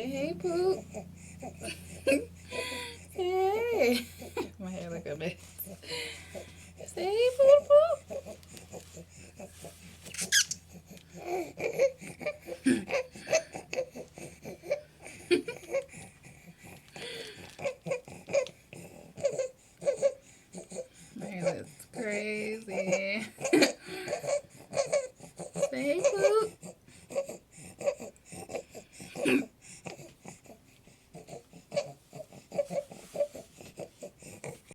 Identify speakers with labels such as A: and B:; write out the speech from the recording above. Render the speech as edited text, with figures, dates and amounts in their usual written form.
A: hey, Poop. Hey. My hair look a mess. Say hey, Poop Poop. My hair looks crazy. Say hey, Poop.